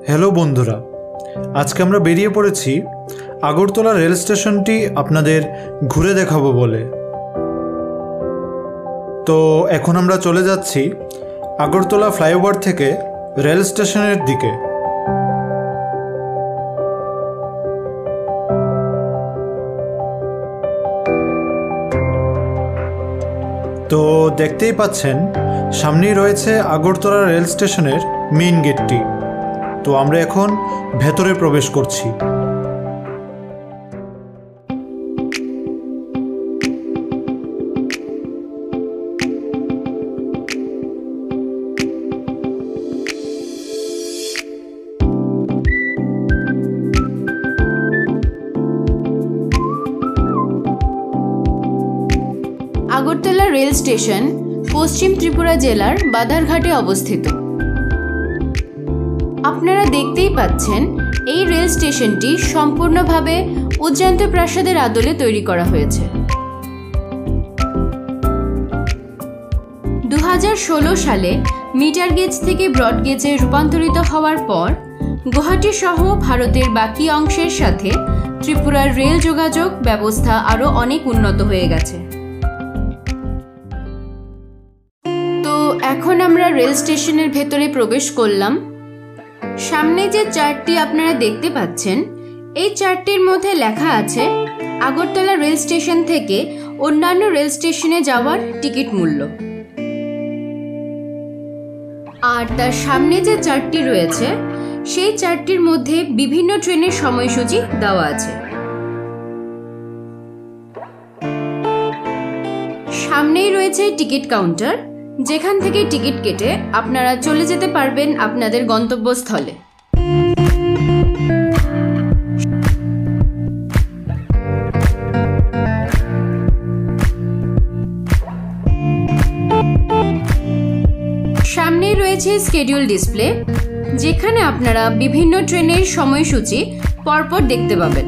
Hello বন্ধুরা, আজকে আমরা বেরিয়ে পড়েছি আগরতলা রেল স্টেশনটি আপনাদের ঘুরে দেখাবো বলে। তো এখন আমরা চলে যাচ্ছি আগরতলা ফ্লাইওভার থেকে রেল স্টেশনের দিকে। তো দেখতেই পাচ্ছেন সামনেই রয়েছে আগরতলা রেল স্টেশনের মেইন গেটটি। তো আমরা এখন ভেতরে প্রবেশ করছি। আগরতলা রেল স্টেশন পশ্চিম ত্রিপুরা জেলার বাধারঘাটে অবস্থিত। আপনারা দেখতেই পাচ্ছেন এই রেল স্টেশনটি সম্পূর্ণভাবে উজ্জয়ন্ত প্রাসাদের আদলে তৈরি করা হয়েছে। 2016 সালে মিটার গেজ থেকে ব্রড গেজে রূপান্তরিত হওয়ার পর গুয়াহাটি সহ ভারতের বাকি অংশের সাথে ত্রিপুরার রেল যোগাযোগ ব্যবস্থা আরও অনেক উন্নত হয়ে গেছে। তো এখন আমরা রেল স্টেশনের ভেতরে প্রবেশ করলাম। সামনে যে চার্টটি আপনারা দেখতে পাচ্ছেন, এই চার্টটির মধ্যে লেখা আছে আগরতলা রেল স্টেশন থেকে অন্যান্য রেল স্টেশনে যাওয়ার টিকিট মূল্য। আর তার সামনে যে চার্টটি রয়েছে, সেই চার্টটির মধ্যে বিভিন্ন ট্রেনের সময়সূচি দেওয়া আছে। সামনেই রয়েছে টিকিট কাউন্টার, যেখান থেকে টিকিট কেটে আপনারা চলে যেতে পারবেন আপনাদের গন্তব্যস্থলে। সামনেই রয়েছে স্কেডিউল ডিসপ্লে, যেখানে আপনারা বিভিন্ন ট্রেনের সময়সূচি পরপর দেখতে পাবেন।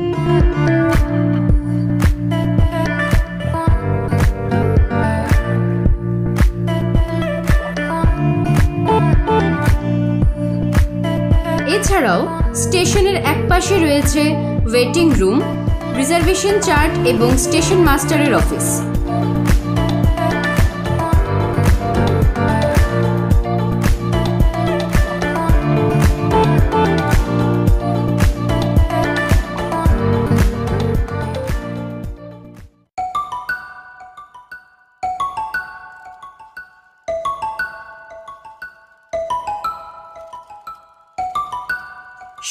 এছাড়াও স্টেশনের একপাশে রয়েছে ওয়েটিং রুম, রিজার্ভেশন চার্ট এবং স্টেশন মাস্টারের অফিস।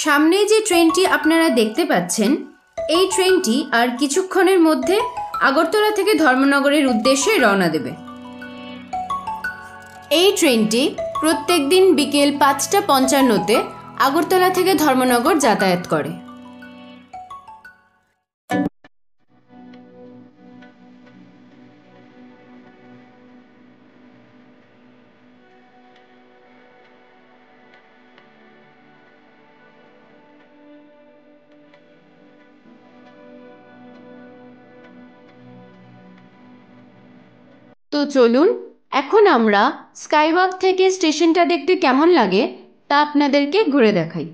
সামনে যে ট্রেনটি আপনারা দেখতে পাচ্ছেন, এই ট্রেনটি আর কিছুক্ষণের মধ্যে আগরতলা থেকে ধর্মনগরের উদ্দেশ্যে রওনা দেবে। এই ট্রেনটি প্রত্যেকদিন বিকেল 5:55-তে আগরতলা থেকে ধর্মনগর যাতায়াত করে। তো চলুন এখন আমরা স্কাইওয়াক থেকে স্টেশনটা দেখতে কেমন লাগে তা আপনাদেরকে ঘুরে দেখাই।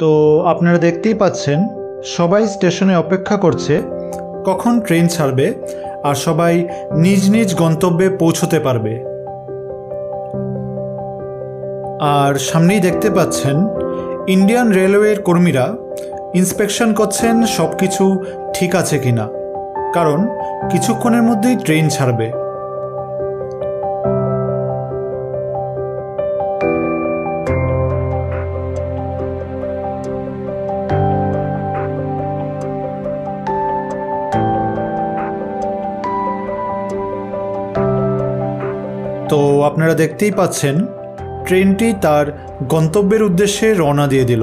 তো আপনারা দেখতেই পাচ্ছেন সবাই স্টেশনে অপেক্ষা করছে কখন ট্রেন ছাড়বে আর সবাই নিজ নিজ গন্তব্যে পৌঁছতে পারবে। আর সামনেই দেখতে পাচ্ছেন ইন্ডিয়ান রেলওয়ের কর্মীরা ইন্সপেকশন করছেন সব কিছু ঠিক আছে কিনা, কারণ কিছুক্ষণের মধ্যেই ট্রেন ছাড়বে। তো আপনারা দেখতেই পাচ্ছেন ট্রেনটি তার গন্তব্যের উদ্দেশ্যে রওনা দিয়ে দিল।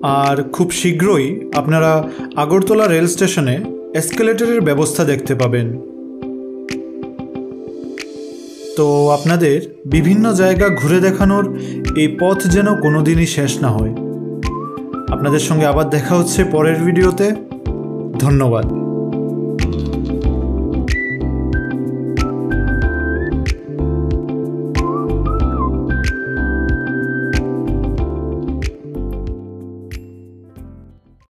আর খুব শীঘ্রই আপনারা আগরতলা রেল স্টেশনে এসকেলেটরের ব্যবস্থা দেখতে পাবেন। তো আপনাদের বিভিন্ন জায়গা ঘুরে দেখানোর এই পথ যেন কোনোদিনই শেষ না হয়। আপনাদের সঙ্গে আবার দেখা হচ্ছে পরের ভিডিওতে। ধন্যবাদ।